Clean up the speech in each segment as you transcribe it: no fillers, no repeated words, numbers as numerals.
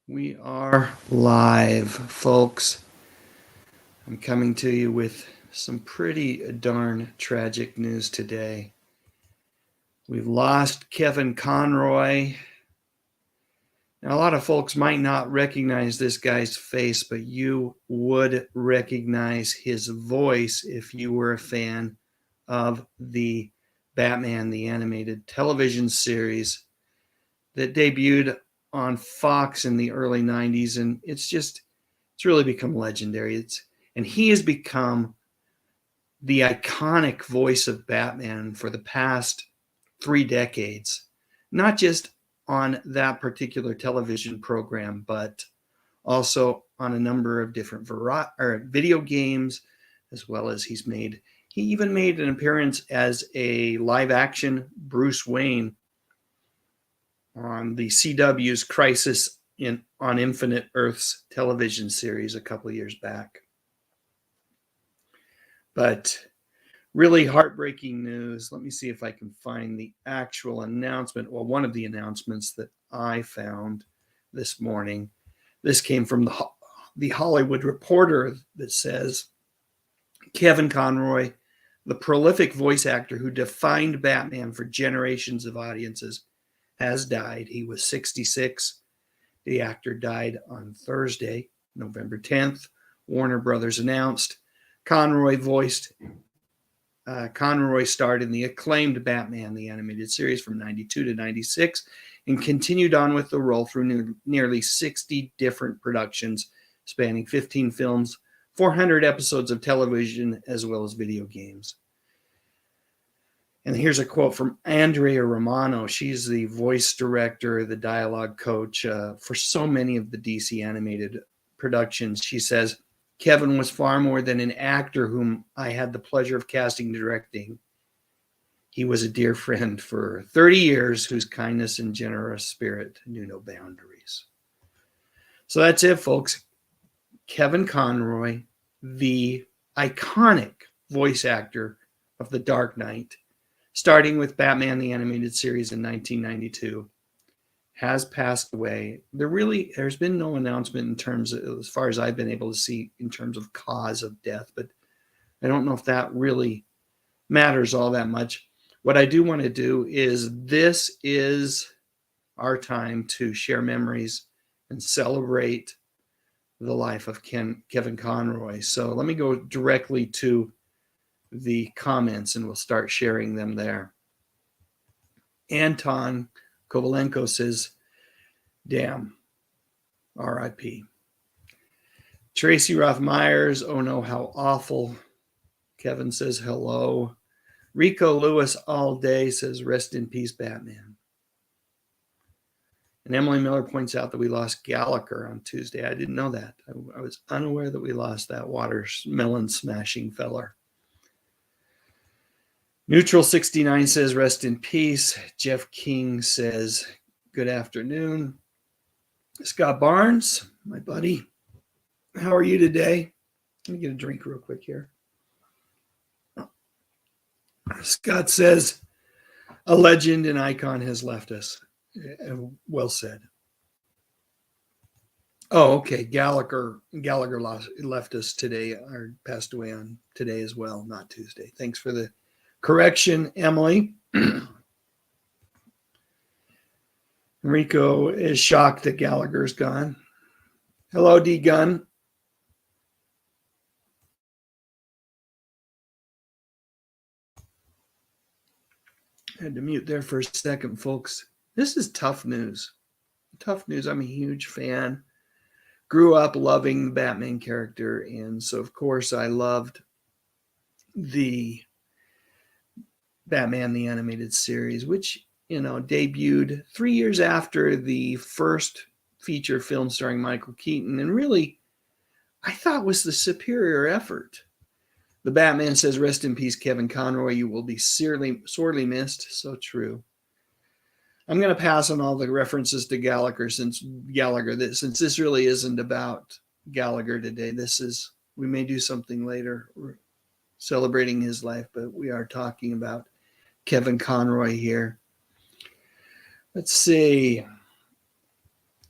We are live, folks. I'm coming to you with some pretty darn tragic news today. We've lost Kevin Conroy. Now, a lot of folks might not recognize this guy's face, but you would recognize his voice if you were a fan of the Batman, the animated television series that debuted on Fox in the early 90s. And it's really become legendary. And he has become the iconic voice of Batman for the past 3 decades, not just on that particular television program, but also on a number of different video games, as well as he even made an appearance as a live action Bruce Wayne on the CW's Crisis on Infinite Earths television series a couple of years back. But really heartbreaking news. Let me see if I can find the actual announcement. Well, one of the announcements that I found this morning. This came from the Hollywood Reporter that says, Kevin Conroy, the prolific voice actor who defined Batman for generations of audiences, has died. He was 66. The actor died on Thursday, November 10th. Warner Brothers announced. Conroy starred in the acclaimed Batman, the animated series from 92 to 96, and continued on with the role through nearly 60 different productions, spanning 15 films, 400 episodes of television, as well as video games. And here's a quote from Andrea Romano. She's the voice director, the dialogue coach for so many of the DC animated productions. She says, Kevin was far more than an actor whom I had the pleasure of casting and directing. He was a dear friend for 30 years whose kindness and generous spirit knew no boundaries. So that's it, folks. Kevin Conroy, the iconic voice actor of The Dark Knight, starting with Batman the Animated Series in 1992, has passed away. There's been no announcement in terms of, as far as I've been able to see, in terms of cause of death, but I don't know if that really matters all that much. What I do want to do is, this is our time to share memories and celebrate the life of Kevin Conroy. So let me go directly to the comments and we'll start sharing them there. Anton Kovalenko says, damn, R.I.P. Tracy Roth Myers, oh no, how awful. Kevin says hello. Rico Lewis all day says, rest in peace, Batman. And Emily Miller points out that we lost Gallagher on Tuesday. I didn't know that. I was unaware that we lost that watermelon smashing feller. Neutral 69 says, rest in peace. Jeff King says, good afternoon. Scott Barnes, my buddy, how are you today? Let me get a drink real quick here. Scott says, a legend and icon has left us. Well said. Oh, okay. Gallagher left us today, or passed away on today as well, not Tuesday. Thanks for the correction, Emily. Rico is shocked that Gallagher's gone. Hello, D Gun. I had to mute there for a second, folks. This is tough news. Tough news. I'm a huge fan. Grew up loving the Batman character, and so of course I loved the Batman the Animated Series, which, debuted 3 years after the first feature film starring Michael Keaton, and really, I thought was the superior effort. The Batman says, rest in peace, Kevin Conroy. You will be sorely missed. So true. I'm going to pass on all the references to Gallagher since this really isn't about Gallagher today. We may do something later. We're celebrating his life, but we are talking about Kevin Conroy here. Let's see.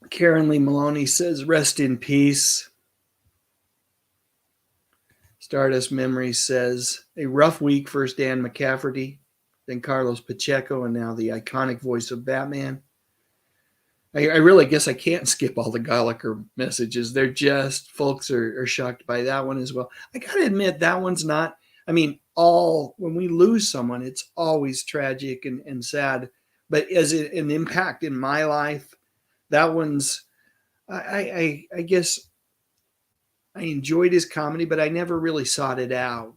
Karen Lee Maloney says, rest in peace. Stardust Memories says, a rough week. First Dan McCafferty, then Carlos Pacheco, and now the iconic voice of Batman. I really guess I can't skip all the Gallagher messages. They're just, folks are shocked by that one as well. I got to admit, that one's not, I mean, when we lose someone, it's always tragic and sad. But as an impact in my life, that one's, I guess I enjoyed his comedy, but I never really sought it out.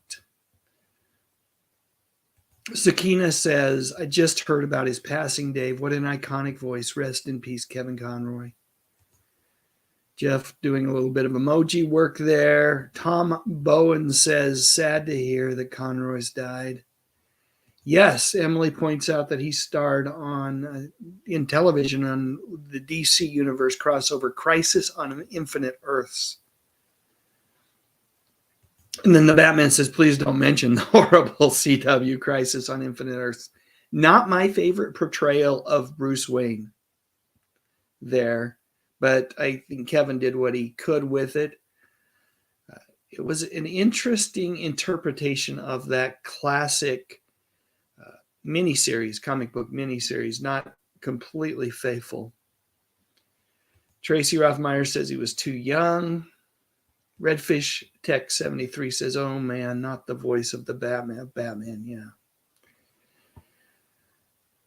Sakina says, I just heard about his passing, Dave. What an iconic voice. Rest in peace, Kevin Conroy. Jeff doing a little bit of emoji work there. Tom Bowen says, sad to hear that Conroy's died. Yes, Emily points out that he starred in television on the DC Universe crossover Crisis on Infinite Earths. And then the Batman says, please don't mention the horrible CW Crisis on Infinite Earths. Not my favorite portrayal of Bruce Wayne there, but I think Kevin did what he could with it. It was an interesting interpretation of that classic miniseries, comic book miniseries, not completely faithful. Tracy Rothmeyer says he was too young. Redfish Tech 73 says, oh man, not the voice of the Batman, yeah.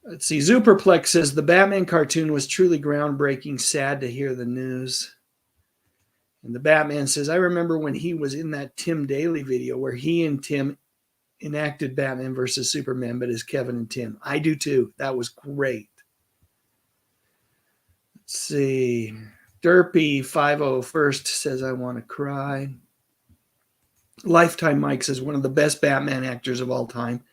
Let's see, Zuperplex says, the Batman cartoon was truly groundbreaking, sad to hear the news. And the Batman says, I remember when he was in that Tim Daly video where he and Tim enacted Batman versus Superman, but as Kevin and Tim. I do too. That was great. Let's see. Derpy 501st says, I want to cry. Lifetime Mike says, one of the best Batman actors of all time.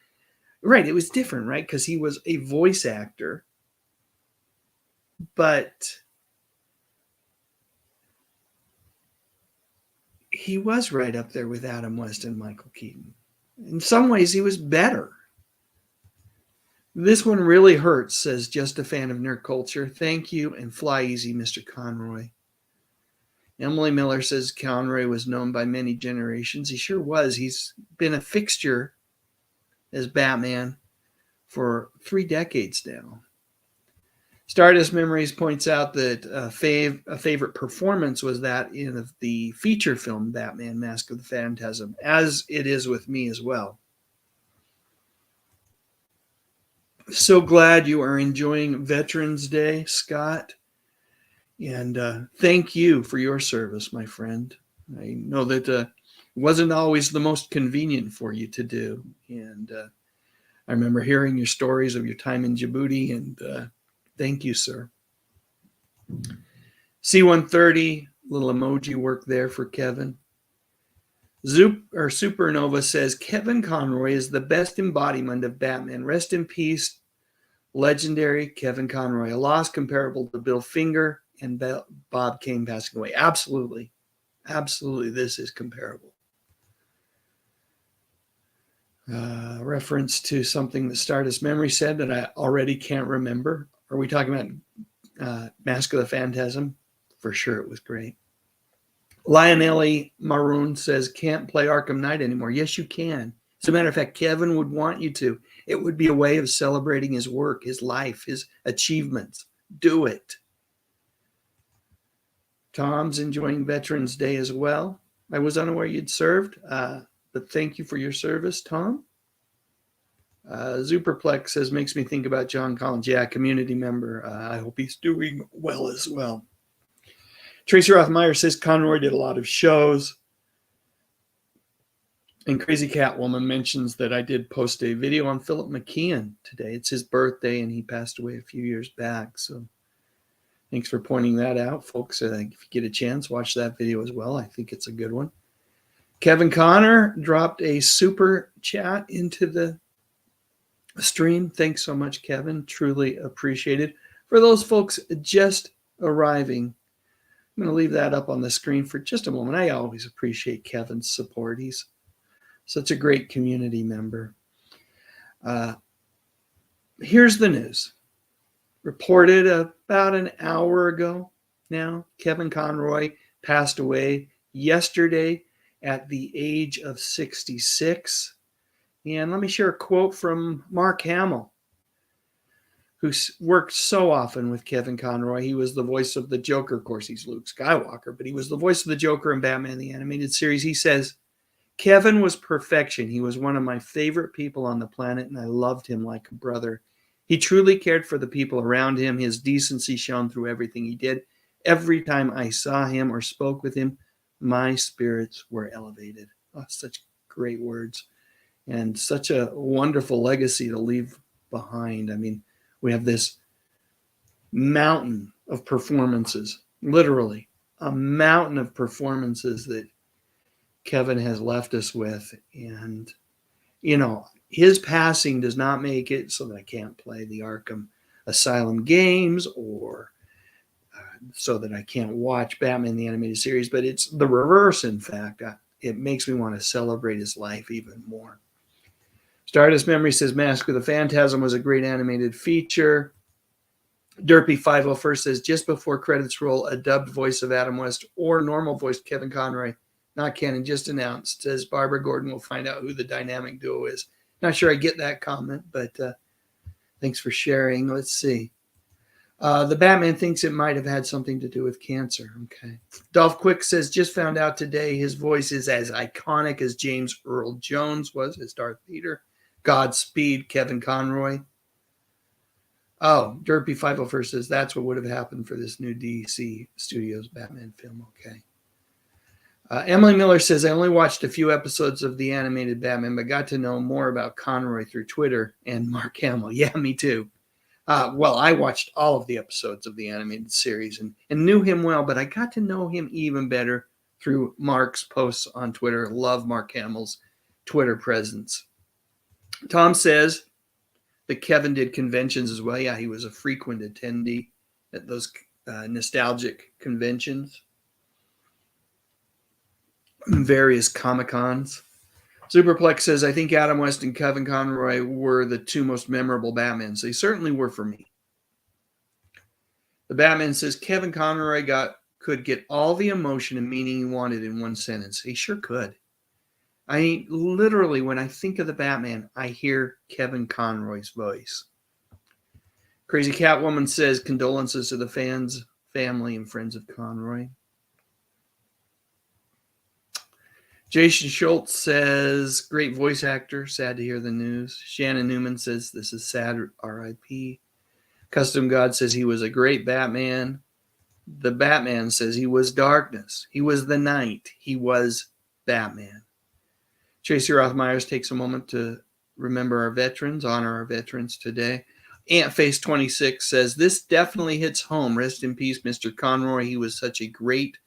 Right, it was different, right? Because he was a voice actor. But he was right up there with Adam West and Michael Keaton. In some ways, he was better. This one really hurts, says just a fan of nerd culture. Thank you and fly easy, Mr. Conroy. Emily Miller says Conroy was known by many generations. He sure was. He's been a fixture as Batman for 3 decades now. Stardust Memories points out that a favorite performance was that in the feature film Batman Mask of the Phantasm, as it is with me as well. So glad you are enjoying Veterans Day, Scott. And thank you for your service, my friend. I know that it wasn't always the most convenient for you to do. And I remember hearing your stories of your time in Djibouti, and thank you, sir. C-130, little emoji work there for Kevin. Supernova says, Kevin Conroy is the best embodiment of Batman. Rest in peace, legendary Kevin Conroy. A loss comparable to Bill Finger and Bob Kane passing away. Absolutely. Absolutely, this is comparable. Reference to something that Stardust Memory said that I already can't remember. Are we talking about Mask of the Phantasm? For sure, it was great. Lionelli Maroon says, can't play Arkham Knight anymore. Yes, you can. As a matter of fact, Kevin would want you to. It would be a way of celebrating his work, his life, his achievements. Do it. Tom's enjoying Veterans Day as well. I was unaware you'd served, but thank you for your service, Tom. Zuperplex says, makes me think about John Collins. Yeah, community member. I hope he's doing well as well. Tracy Rothmeyer says Conroy did a lot of shows. And Crazy Catwoman mentions that I did post a video on Philip McKeon today. It's his birthday, and he passed away a few years back. So thanks for pointing that out, folks. If you get a chance, watch that video as well. I think it's a good one. Kevin Connor dropped a super chat into the stream. Thanks so much, Kevin. Truly appreciated. For those folks just arriving, I'm going to leave that up on the screen for just a moment. I always appreciate Kevin's support. He's such a great community member. Here's the news. Reported about an hour ago, now. Kevin Conroy passed away yesterday at the age of 66. And let me share a quote from Mark Hamill, who worked so often with Kevin Conroy. He was the voice of the Joker. Of course, he's Luke Skywalker, but he was the voice of the Joker in Batman the Animated Series. He says, Kevin was perfection. He was one of my favorite people on the planet, and I loved him like a brother. He truly cared for the people around him. His decency shone through everything he did. Every time I saw him or spoke with him, my spirits were elevated. Oh, such great words, and such a wonderful legacy to leave behind. I mean, we have this mountain of performances, literally a mountain of performances that Kevin has left us with. And, you know, his passing does not make it so that I can't play the Arkham Asylum games or so that I can't watch Batman the Animated Series, but it's the reverse, in fact. It makes me want to celebrate his life even more. Stardust Memory says Mask of the Phantasm was a great animated feature. Derpy 501 says just before credits roll, a dubbed voice of Adam West or normal voice Kevin Conroy, not canon, just announced. Says Barbara Gordon will find out who the dynamic duo is. Not sure I get that comment, but thanks for sharing. Let's see. The Batman thinks it might have had something to do with cancer. Okay. Dolph Quick says, just found out today his voice is as iconic as James Earl Jones was as Darth Vader. Godspeed, Kevin Conroy. Oh, Derpy 501 says that's what would have happened for this new DC Studios Batman film. Okay. Emily Miller says, I only watched a few episodes of the animated Batman, but got to know more about Conroy through Twitter and Mark Hamill. Yeah, me too. Well, I watched all of the episodes of the animated series and knew him well, but I got to know him even better through Mark's posts on Twitter. Love Mark Hamill's Twitter presence. Tom says that Kevin did conventions as well. Yeah, he was a frequent attendee at those nostalgic conventions, various Comic-Cons. Superplex says, I think Adam West and Kevin Conroy were the two most memorable Batmans. They certainly were for me. The Batman says Kevin Conroy could get all the emotion and meaning he wanted in one sentence. He sure could. I mean, literally, when I think of the Batman, I hear Kevin Conroy's voice. Crazy Catwoman says, condolences to the fans, family, and friends of Conroy. Jason Schultz says, great voice actor. Sad to hear the news. Shannon Newman says, this is sad. R.I.P. Custom God says he was a great Batman. The Batman says he was darkness. He was the night. He was Batman. Tracy Rothmeyers takes a moment to remember our veterans, honor our veterans today. Antface26 says, this definitely hits home. Rest in peace, Mr. Conroy. He was such a great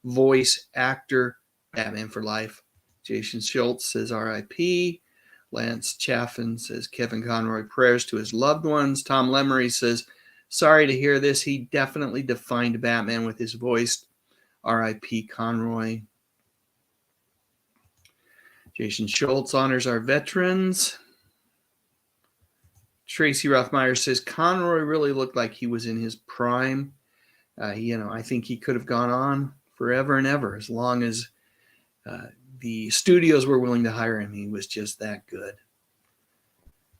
voice actor. Batman for life. Jason Schultz says R.I.P. Lance Chaffin says Kevin Conroy prayers to his loved ones. Tom Lemery says, sorry to hear this. He definitely defined Batman with his voice. R.I.P. Conroy. Jason Schultz honors our veterans. Tracy Rothmeyer says Conroy really looked like he was in his prime. I think he could have gone on forever and ever as long as the studios were willing to hire him. He was just that good.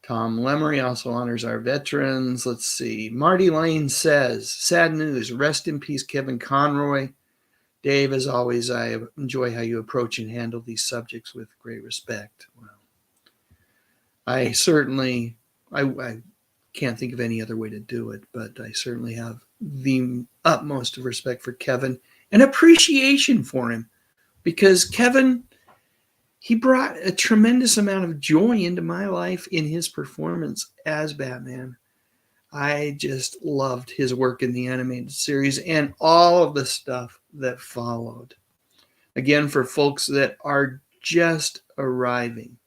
Tom Lemery also honors our veterans. Let's see. Marty Lane says, sad news. Rest in peace, Kevin Conroy. Dave, as always, I enjoy how you approach and handle these subjects with great respect. Well, I certainly, I can't think of any other way to do it, but I certainly have the utmost of respect for Kevin and appreciation for him. Because Kevin, he brought a tremendous amount of joy into my life in his performance as Batman. I just loved his work in the animated series and all of the stuff that followed. Again, for folks that are just arriving,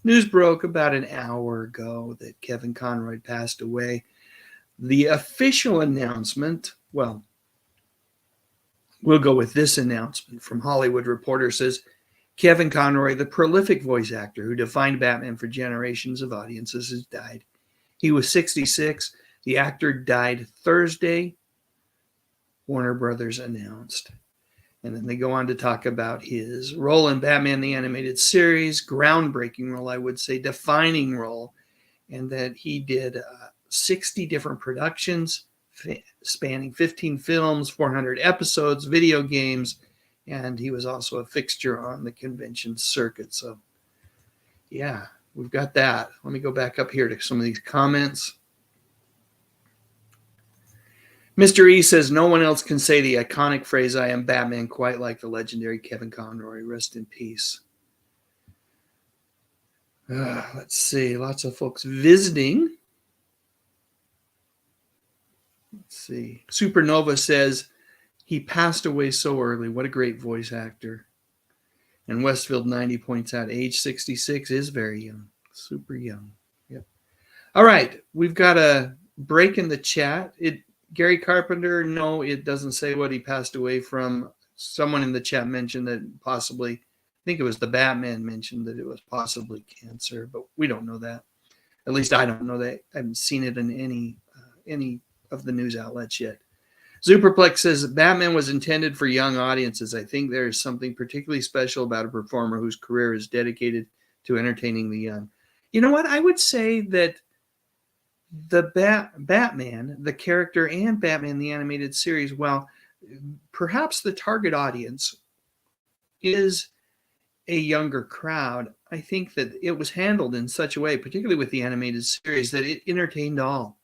news broke about an hour ago that Kevin Conroy passed away. The official announcement, well, we'll go with this announcement from Hollywood Reporter says, Kevin Conroy, the prolific voice actor who defined Batman for generations of audiences, has died. He was 66. The actor died Thursday Warner Brothers announced. And then they go on to talk about his role in Batman the Animated Series, groundbreaking role, I would say, defining role, and that he did 60 different productions spanning 15 films, 400 episodes, video games, and he was also a fixture on the convention circuit. So, yeah, we've got that. Let me go back up here to some of these comments. Mr. E says, no one else can say the iconic phrase, I am Batman, quite like the legendary Kevin Conroy. Rest in peace. Let's see. Lots of folks visiting. Let's see. Supernova says, he passed away so early. What a great voice actor. And Westfield 90 points out, age 66 is very young. Super young. Yep. All right. We've got a break in the chat. Gary Carpenter, no, it doesn't say what he passed away from. Someone in the chat mentioned that possibly, I think it was the Batman mentioned that it was possibly cancer, but we don't know that. At least I don't know that. I haven't seen it in any of the news outlets yet. Superplex says Batman was intended for young audiences. I think there is something particularly special about a performer whose career is dedicated to entertaining the young. You know what? I would say that the Batman, the character, and Batman the Animated Series, well, perhaps the target audience is a younger crowd. I think that it was handled in such a way, particularly with the animated series, that it entertained all.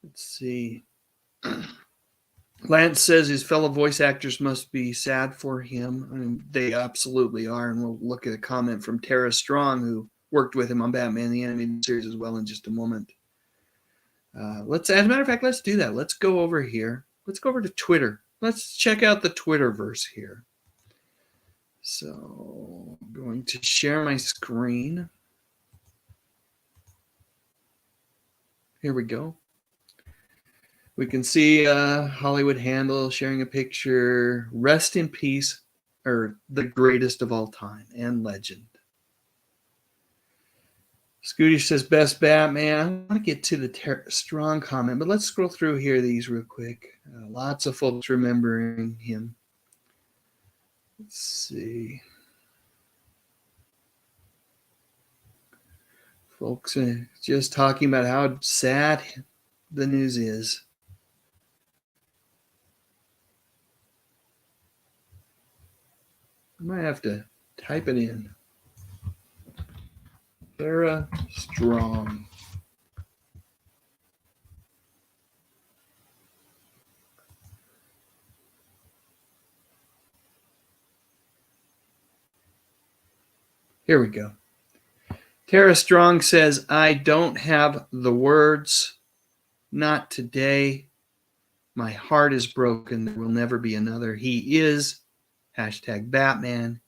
Let's see. Lance says his fellow voice actors must be sad for him. I mean, they absolutely are. And we'll look at a comment from Tara Strong, who worked with him on Batman the Animated Series as well in just a moment. As a matter of fact, let's do that. Let's go over here. Let's go over to Twitter. Let's check out the Twitterverse here. So I'm going to share my screen. Here we go. We can see Hollywood Handle sharing a picture. Rest in peace, or the greatest of all time and legend. Scooty says, best Batman. I want to get to the Strong comment, but let's scroll through here these real quick. Lots of folks remembering him. Let's see. Folks just talking about how sad the news is. I might have to type it in. Sarah Strong. Here we go. Tara Strong says, I don't have the words. Not today. My heart is broken. There will never be another. He is #Batman.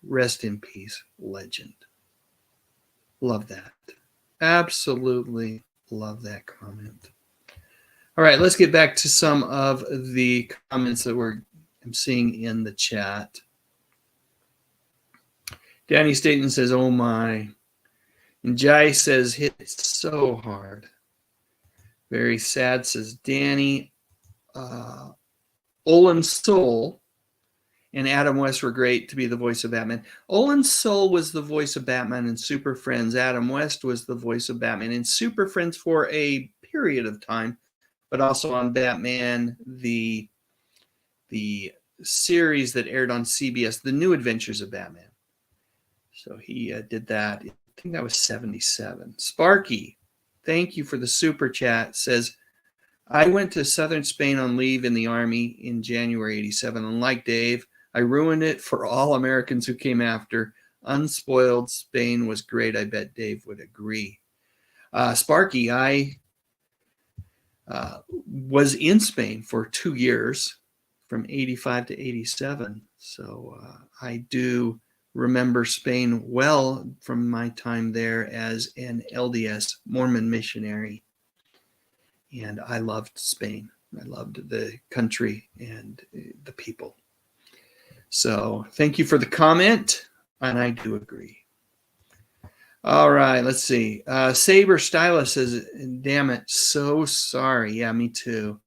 #rest in peace legend. Love that. Absolutely love that comment. All right, let's get back to some of the comments that I'm seeing in the chat. Danny Staten says, oh my. And Jai says, hit so hard. Very sad, says Danny. Olin Soul and Adam West were great to be the voice of Batman. Olin Soul was the voice of Batman in Super Friends. Adam West was the voice of Batman in Super Friends for a period of time, but also on Batman, the series that aired on CBS, The New Adventures of Batman. So he did that. I think that was 77. Sparky, thank you for the super chat, says, I went to southern Spain on leave in the Army in January 87. And like Dave, I ruined it for all Americans who came after. Unspoiled Spain was great. I bet Dave would agree. Sparky, I was in Spain for 2 years, from 85 to 87. So I do remember Spain well from my time there as an LDS Mormon missionary. And I loved Spain. I loved the country and the people. So thank you for the comment, and I do agree. All right, let's see. Saber Stylus says, damn it, so sorry. Yeah, me too.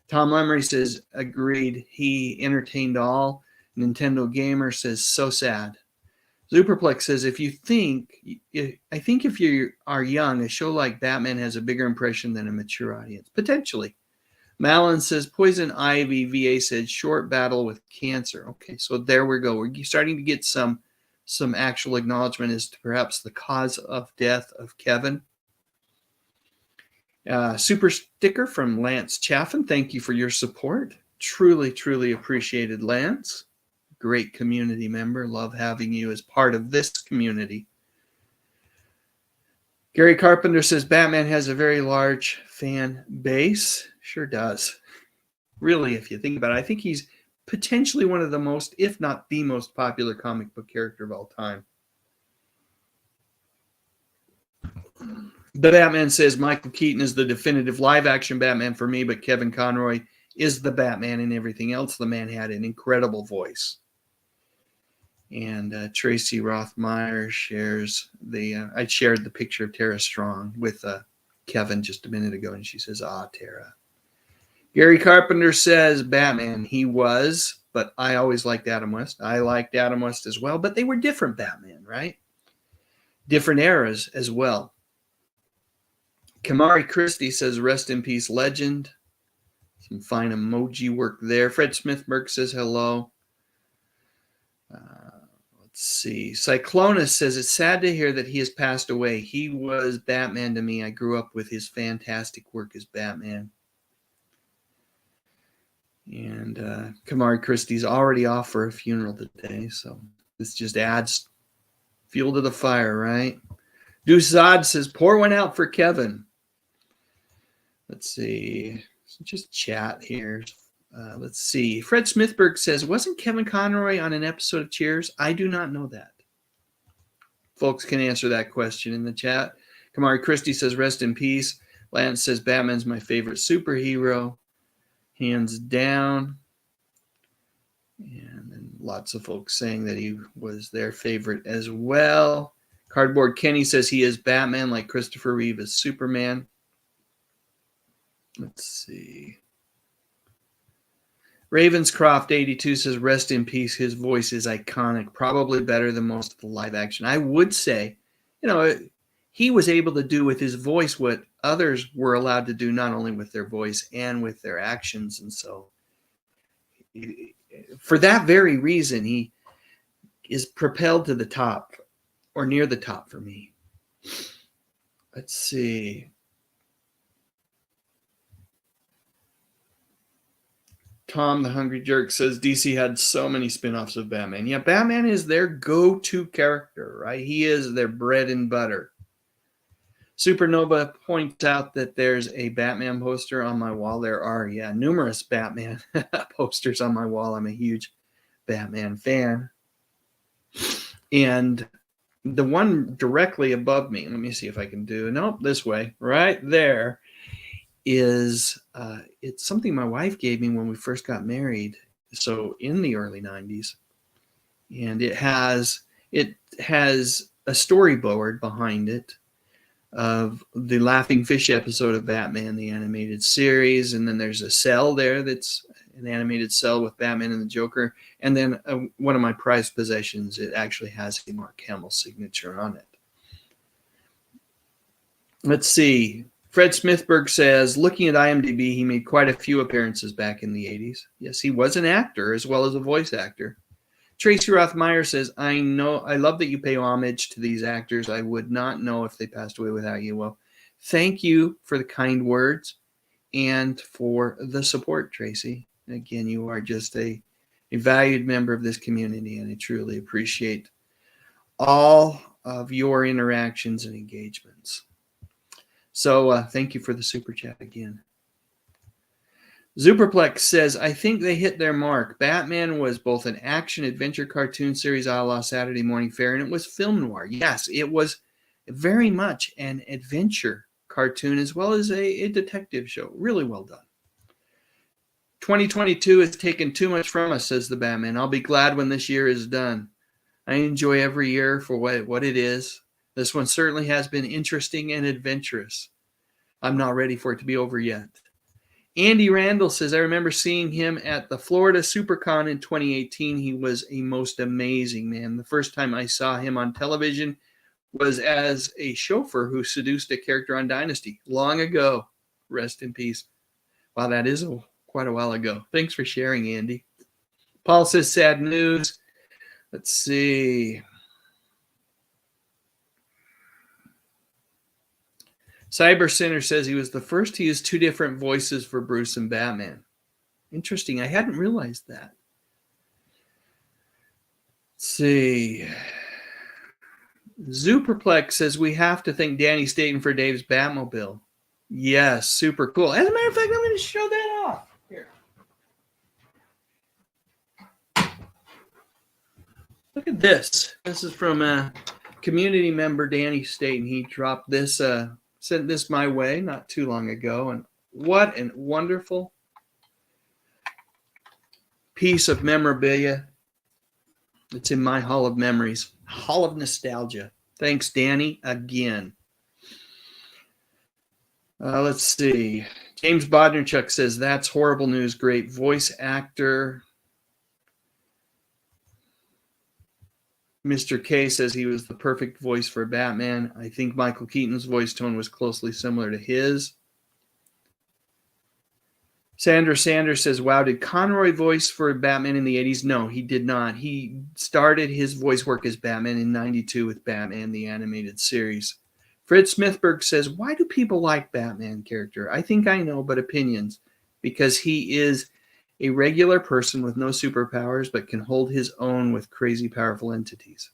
Tom Lemery says, agreed. He entertained all. Nintendo Gamer says, so sad. Superplex says, I think if you are young, a show like Batman has a bigger impression than a mature audience. Potentially. Malin says, Poison Ivy. VA said, short battle with cancer. Okay, so there we go. We're starting to get some actual acknowledgement as to perhaps the cause of death of Kevin. Super sticker from Lance Chaffin. Thank you for your support. Truly, truly appreciated, Lance. Great community member. Love having you as part of this community. Gary Carpenter says Batman has a very large fan base. Sure does. Really, if you think about it, I think he's potentially one of the most, if not the most popular comic book character of all time. The Batman says Michael Keaton is the definitive live-action Batman for me, but Kevin Conroy is the Batman and everything else. The man had an incredible voice. And Tracy Rothmeyer shares I shared the picture of Tara Strong with Kevin just a minute ago, and she says, ah, Tara. Gary Carpenter says Batman. He was, but I always liked Adam West. I liked Adam West as well, but they were different Batman, right? Different eras as well. Kamari Christie says, rest in peace, legend. Some fine emoji work there. Fred Smithberg says hello. Let's see. Cyclonus says, it's sad to hear that he has passed away. He was Batman to me. I grew up with his fantastic work as Batman. And Kamari Christie's already off for a funeral today, so this just adds fuel to the fire, right? Dusad says, pour one out for Kevin. Let's see. Just chat here. Let's see. Fred Smithberg says, wasn't Kevin Conroy on an episode of Cheers? I do not know that. Folks can answer that question in the chat. Kamari Christie says, rest in peace. Lance says, Batman's my favorite superhero. Hands down. And then lots of folks saying that he was their favorite as well. Cardboard Kenny says he is Batman like Christopher Reeve is Superman. Let's see. Ravenscroft 82 says, rest in peace. His voice is iconic, probably better than most of the live action. I would say, he was able to do with his voice what others were allowed to do, not only with their voice and with their actions. And so for that very reason, he is propelled to the top or near the top for me. Let's see. Tom the Hungry Jerk says DC had so many spin-offs of Batman. Yeah, Batman is their go-to character, right? He is their bread and butter. Supernova points out that there's a Batman poster on my wall. There are, numerous Batman posters on my wall. I'm a huge Batman fan. And the one directly above me, let me see if I can do, nope, this way, right there, is it's something my wife gave me when we first got married, so in the early 90s. And it has a storyboard behind it of the Laughing Fish episode of Batman, the animated series. And then there's a cell there that's an animated cell with Batman and the Joker. And then one of my prized possessions, it actually has a Mark Hamill signature on it. Let's see. Fred Smithberg says, looking at IMDb, he made quite a few appearances back in the 80s. Yes, he was an actor as well as a voice actor. Tracy Rothmeyer says, I love that you pay homage to these actors. I would not know if they passed away without you. Well, thank you for the kind words and for the support, Tracy. Again, you are just a valued member of this community, and I truly appreciate all of your interactions and engagements. So thank you for the super chat again. Superplex says, I think they hit their mark. Batman was both an action-adventure cartoon series a la Saturday Morning Fair, and it was film noir. Yes, it was very much an adventure cartoon as well as a detective show. Really well done. 2022 has taken too much from us, says the Batman. I'll be glad when this year is done. I enjoy every year for what it is. This one certainly has been interesting and adventurous. I'm not ready for it to be over yet. Andy Randall says, I remember seeing him at the Florida SuperCon in 2018. He was a most amazing man. The first time I saw him on television was as a chauffeur who seduced a character on Dynasty long ago. Rest in peace. Wow, that is quite a while ago. Thanks for sharing, Andy. Paul says, sad news. Let's see. Cyber Sinner says he was the first to use two different voices for Bruce and Batman. Interesting. I hadn't realized that. Let's see. Zooperplex says we have to thank Danny Staten for Dave's Batmobile. Yes, super cool. As a matter of fact, I'm going to show that off. Here. Look at this. This is from a community member, Danny Staten. He dropped this, sent this my way not too long ago. And what a wonderful piece of memorabilia. It's in my hall of memories, hall of nostalgia. Thanks, Danny, again. Let's see. James Bodnerchuk says, that's horrible news. Great voice actor. Mr. K says he was the perfect voice for Batman. I think Michael Keaton's voice tone was closely similar to his. Sandra Sanders says, wow, did Conroy voice for Batman in the 80s? No, he did not. He started his voice work as Batman in 92 with Batman, the animated series. Fritz Smithberg says, why do people like Batman character? I think I know, but opinions. Because he is a regular person with no superpowers, but can hold his own with crazy powerful entities.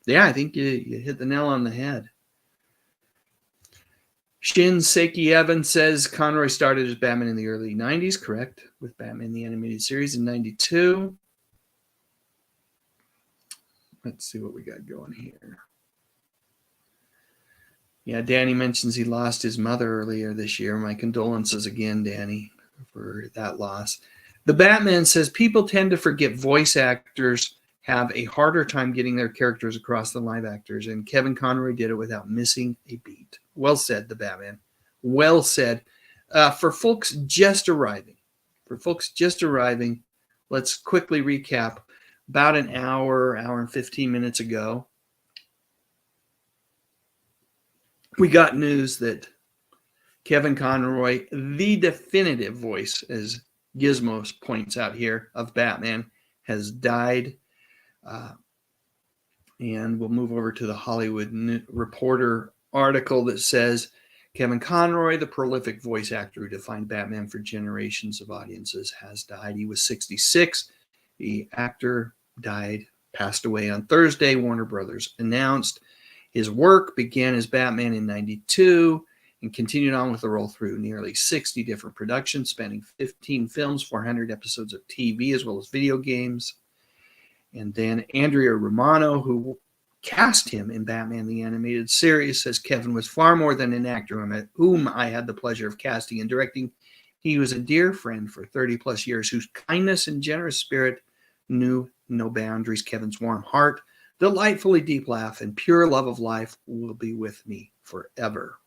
Yeah, I think you hit the nail on the head. Shin Seiki Evan says Conroy started as Batman in the early 90s, correct, with Batman the Animated Series in 92. Let's see what we got going here. Yeah, Danny mentions he lost his mother earlier this year. My condolences again, Danny, for that loss. The Batman says people tend to forget voice actors have a harder time getting their characters across than live actors, and Kevin Conroy did it without missing a beat. Well said, the Batman. Well said. For folks just arriving, let's quickly recap. About an hour and 15 minutes ago, we got news that Kevin Conroy, the definitive voice, as Gizmo points out here, of Batman, has died. And we'll move over to the Hollywood Reporter article that says Kevin Conroy, the prolific voice actor who defined Batman for generations of audiences, has died. He was 66. The actor passed away on Thursday. Warner Brothers announced his work began as Batman in 92 and continued on with the role through nearly 60 different productions, spanning 15 films, 400 episodes of TV, as well as video games. And then Andrea Romano, who cast him in Batman the Animated Series, says Kevin was far more than an actor whom I had the pleasure of casting and directing. He was a dear friend for 30 plus years whose kindness and generous spirit knew no boundaries. Kevin's warm heart, delightfully deep laugh, and pure love of life will be with me forever.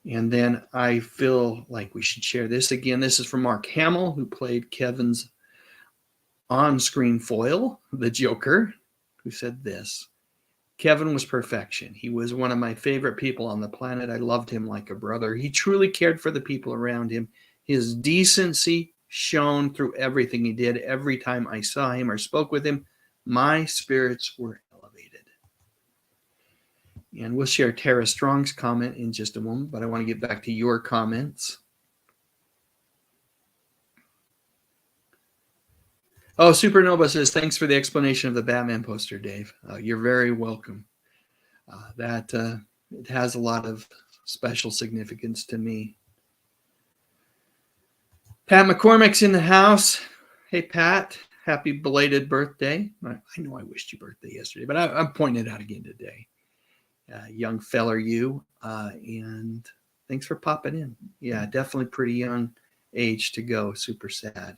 And then I feel like we should share this again. This is from Mark Hamill, who played Kevin's on-screen foil, the Joker, who said this: Kevin was perfection. He was one of my favorite people on the planet. I loved him like a brother. He truly cared for the people around him. His decency shone through everything he did. Every time I saw him or spoke with him, my spirits were elevated. And we'll share Tara Strong's comment in just a moment, but I want to get back to your comments. Oh, Supernova says, thanks for the explanation of the Batman poster, Dave. You're very welcome. It has a lot of special significance to me. Pat McCormick's in the house. Hey, Pat, happy belated birthday. I know I wished you birthday yesterday, but I'm pointing it out again today. Young feller you, and thanks for popping in. Yeah, definitely pretty young age to go. Super sad.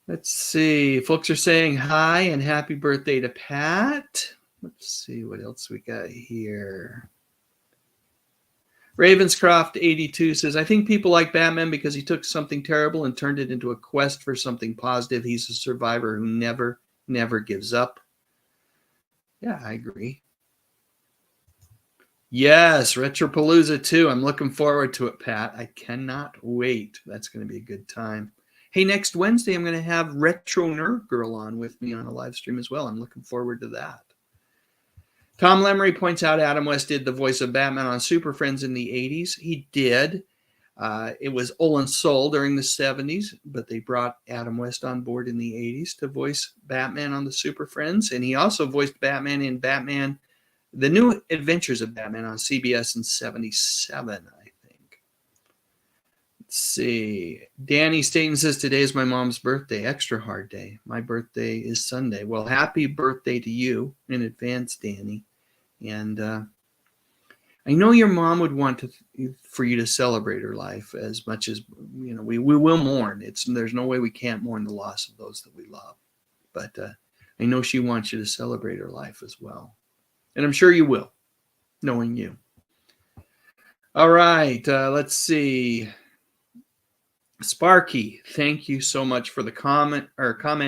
Let's see. Folks are saying hi and happy birthday to Pat. Let's see what else we got here. Ravenscroft 82 says, I think people like Batman because he took something terrible and turned it into a quest for something positive. He's a survivor who never gives up. Yeah, I agree. Yes, Retropalooza 2. I'm looking forward to it, Pat. I cannot wait. That's going to be a good time. Hey, next Wednesday, I'm going to have Retro Nerd Girl on with me on a live stream as well. I'm looking forward to that. Tom Lemery points out Adam West did the voice of Batman on Super Friends in the 80s. He did. It was Olin Soul during the 70s, but they brought Adam West on board in the 80s to voice Batman on the Super Friends. And he also voiced Batman in Batman, The New Adventures of Batman on CBS in 77, I think. Let's see. Danny Staten says, today is my mom's birthday, extra hard day. My birthday is Sunday. Well, happy birthday to you in advance, Danny. And I know your mom would want for you to celebrate her life as much as, you know, we will mourn. There's no way we can't mourn the loss of those that we love. But I know she wants you to celebrate her life as well. And I'm sure you will, knowing you. All right, let's see. Sparky, thank you so much for the comment.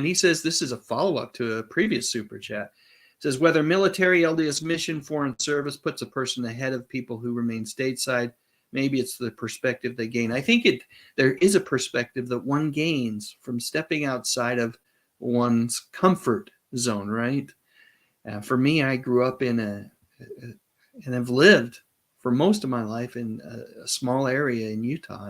He says this is a follow-up to a previous super chat. It says whether military, LDS mission, foreign service puts a person ahead of people who remain stateside, maybe it's the perspective they gain. I think there is a perspective that one gains from stepping outside of one's comfort zone, right? For me, I grew up and have lived for most of my life in a small area in Utah,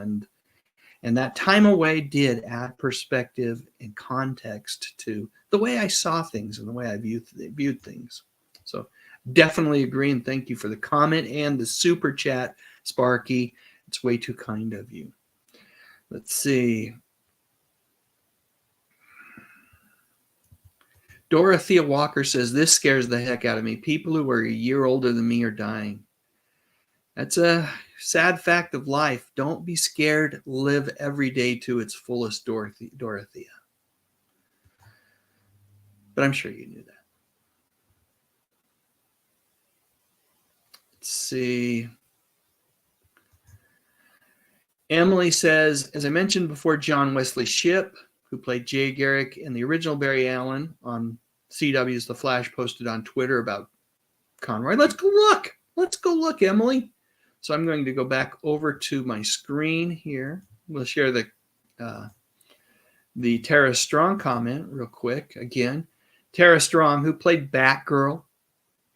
and that time away did add perspective and context to the way I saw things and the way I viewed things. So definitely agree, and thank you for the comment and the super chat, Sparky. It's way too kind of you. Let's see. Dorothea Walker says, this scares the heck out of me. People who are a year older than me are dying. That's a sad fact of life. Don't be scared. Live every day to its fullest, Dorothea. But I'm sure you knew that. Let's see. Emily says, as I mentioned before, John Wesley Shipp, who played Jay Garrick in the original Barry Allen on CW's The Flash, posted on Twitter about Conroy. Let's go look. Let's go look, Emily. So I'm going to go back over to my screen here. We'll share the Tara Strong comment real quick. Again, Tara Strong, who played Batgirl,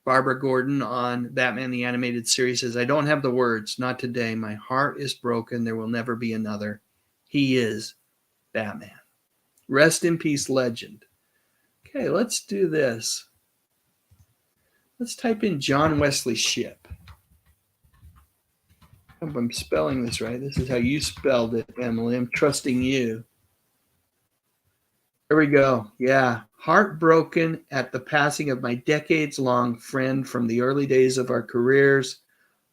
Barbara Gordon on Batman the Animated Series, says, I don't have the words. Not today. My heart is broken. There will never be another. He is Batman. Rest in peace, legend. Okay, let's do this. Let's type in John Wesley Shipp. I hope I'm spelling this right. This is how you spelled it, Emily. I'm trusting you. There we go. Yeah. Heartbroken at the passing of my decades-long friend from the early days of our careers,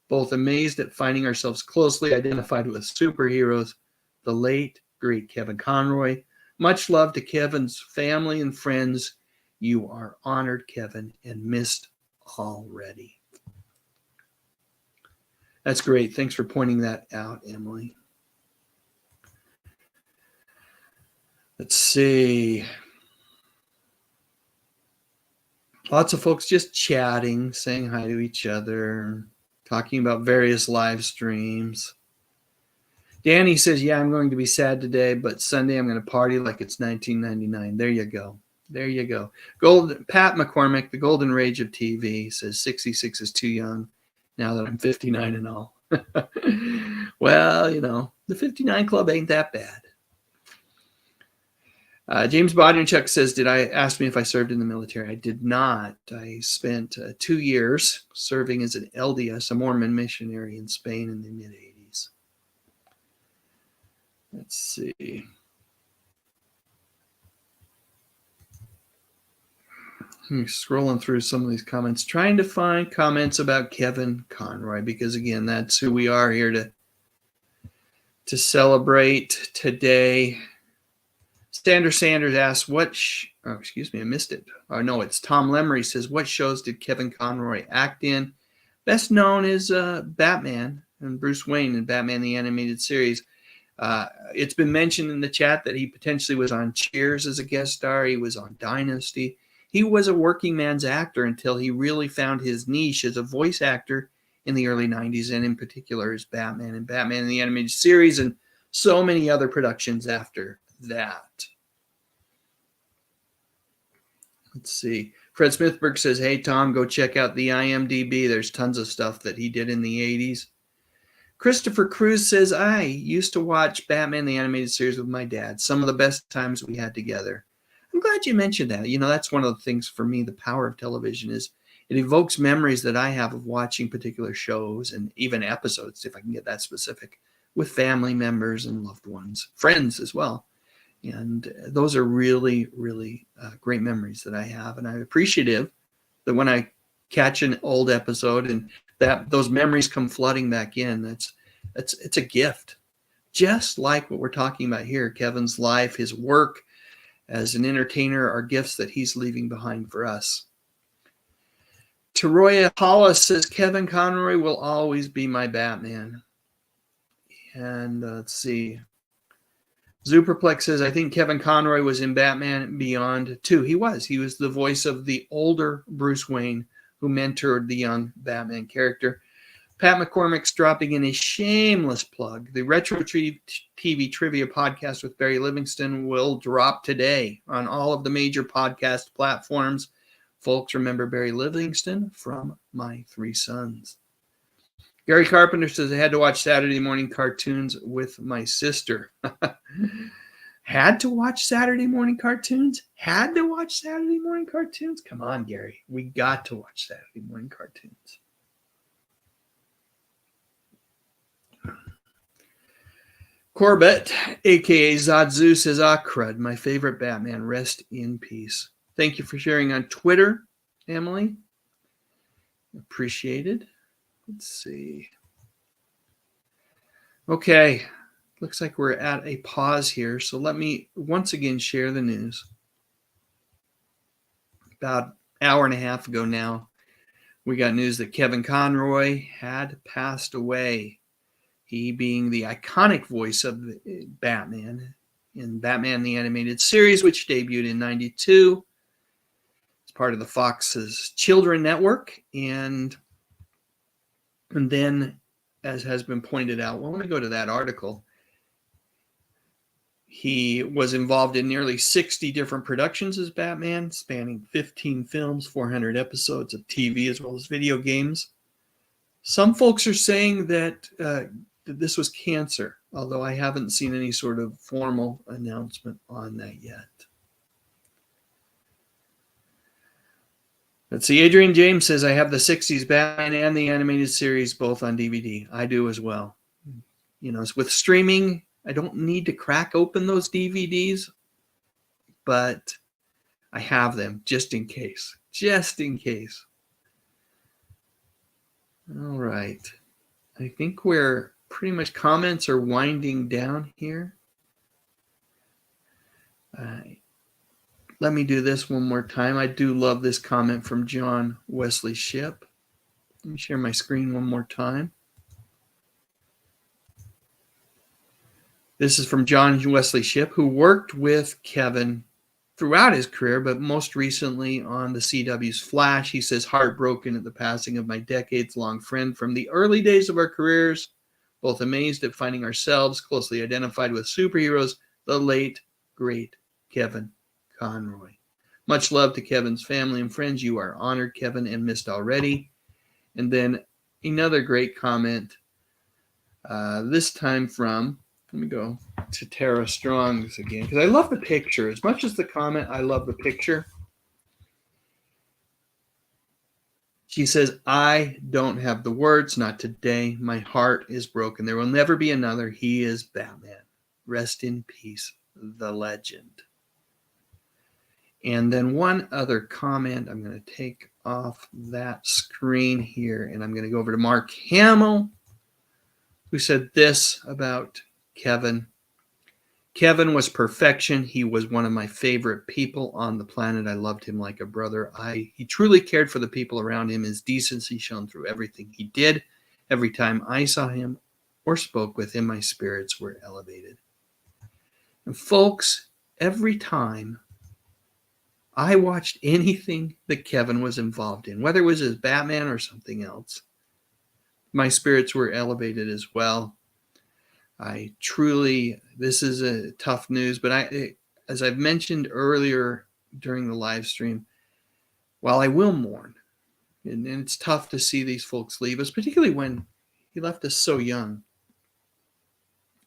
both amazed at finding ourselves closely identified with superheroes, the late, great Kevin Conroy. Much love to Kevin's family and friends. You are honored, Kevin, and missed already. That's great. Thanks for pointing that out, Emily. Let's see. Lots of folks just chatting, saying hi to each other, talking about various live streams. Danny says, yeah, I'm going to be sad today, but Sunday I'm going to party like it's 1999. There you go. There you go. Pat McCormick, the golden rage of TV, says 66 is too young now that I'm 59 and all. Well, you know, the 59 Club ain't that bad. James Bodinchuk says, did I ask me if I served in the military? I did not. I spent 2 years serving as an LDS, a Mormon missionary in Spain in the mid-'80s. Let's see. I'm scrolling through some of these comments, trying to find comments about Kevin Conroy, because, again, that's who we are here to celebrate today. Sanders asks, oh, excuse me, I missed it. Oh, no, it's Tom Lemery says, what shows did Kevin Conroy act in? Best known is Batman and Bruce Wayne in Batman the Animated Series. It's been mentioned in the chat that he potentially was on Cheers as a guest star. He was on Dynasty. He was a working man's actor until he really found his niche as a voice actor in the early 90s, and in particular as Batman and Batman in the Animated Series and so many other productions after that. Let's see. Fred Smithberg says, hey, Tom, go check out the IMDb. There's tons of stuff that he did in the 80s. Christopher Cruz says, I used to watch Batman the Animated Series with my dad. Some of the best times we had together. I'm glad you mentioned that. You know, that's one of the things for me, the power of television is it evokes memories that I have of watching particular shows and even episodes, if I can get that specific, with family members and loved ones, friends as well. And those are really, really great memories that I have. And I'm appreciative that when I catch an old episode and that those memories come flooding back in, it's a gift. Just like what we're talking about here, Kevin's life, his work as an entertainer are gifts that he's leaving behind for us. Teroya Hollis says, Kevin Conroy will always be my Batman. And let's see. Zuperplex says, I think Kevin Conroy was in Batman Beyond too. He was. He was the voice of the older Bruce Wayne who mentored the young Batman character. Pat McCormick's dropping in a shameless plug. The Retro TV Trivia podcast with Barry Livingston will drop today on all of the major podcast platforms. Folks, remember Barry Livingston from My Three Sons. Gary Carpenter says, I had to watch Saturday morning cartoons with my sister. Had to watch Saturday morning cartoons? Had to watch Saturday morning cartoons? Come on, Gary. We got to watch Saturday morning cartoons. Corbett, a.k.a. Zadzu, says, crud, my favorite Batman. Rest in peace. Thank you for sharing on Twitter, Emily. Appreciated. Let's see. Okay. Looks like we're at a pause here. So let me once again share the news. About an hour and a half ago now, we got news that Kevin Conroy had passed away. He being the iconic voice of Batman in Batman the Animated Series, which debuted in 92. It's part of the Fox's Children Network. And then, as has been pointed out, well, let me go to that article. He was involved in nearly 60 different productions as Batman, spanning 15 films, 400 episodes of TV, as well as video games. Some folks are saying that this was cancer, although I haven't seen any sort of formal announcement on that yet. Let's see. Adrian James says, I have the 60s Batman and the animated series both on DVD. I do as well. You know, with streaming, I don't need to crack open those DVDs, but I have them just in case. Just in case. All right. I think we're pretty much comments are winding down here. Let me do this one more time. I do love this comment from John Wesley Shipp. Let me share my screen one more time. This is from John Wesley Shipp, who worked with Kevin throughout his career, but most recently on the CW's Flash. He says, heartbroken at the passing of my decades-long friend from the early days of our careers, both amazed at finding ourselves closely identified with superheroes, the late, great Kevin Conroy. Much love to Kevin's family and friends. You are honored, Kevin, and missed already. And then another great comment, this time from, let me go to Tara Strong's again, because I love the picture. As much as the comment, I love the picture. She says, I don't have the words, not today. My heart is broken. There will never be another. He is Batman. Rest in peace, the legend. And then one other comment, I'm going to take off that screen here, and I'm going to go over to Mark Hamill, who said this about Kevin. Kevin was perfection. He was one of my favorite people on the planet. I loved him like a brother. He truly cared for the people around him. His decency shone through everything he did. Every time I saw him or spoke with him, my spirits were elevated. And folks, every time I watched anything that Kevin was involved in, whether it was as Batman or something else, my spirits were elevated as well. This is a tough news, but as I've mentioned earlier during the live stream, while I will mourn, and it's tough to see these folks leave us, particularly when he left us so young,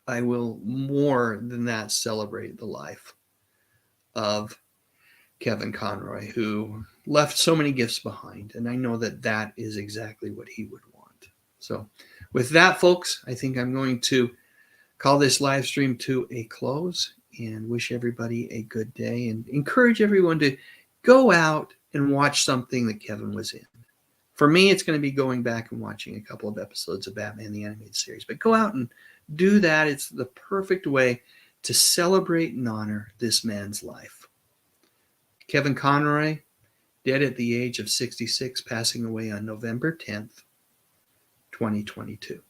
I will more than that celebrate the life of Kevin Conroy, who left so many gifts behind. And I know that that is exactly what he would want. So with that, folks, I think I'm going to call this live stream to a close and wish everybody a good day and encourage everyone to go out and watch something that Kevin was in. For me, it's going to be going back and watching a couple of episodes of Batman the Animated Series. But go out and do that. It's the perfect way to celebrate and honor this man's life. Kevin Conroy, dead at the age of 66, passing away on November 10th, 2022.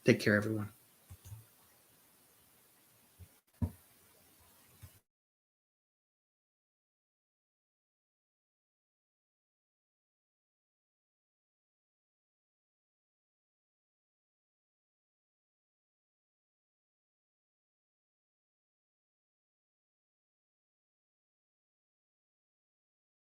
Take care, everyone.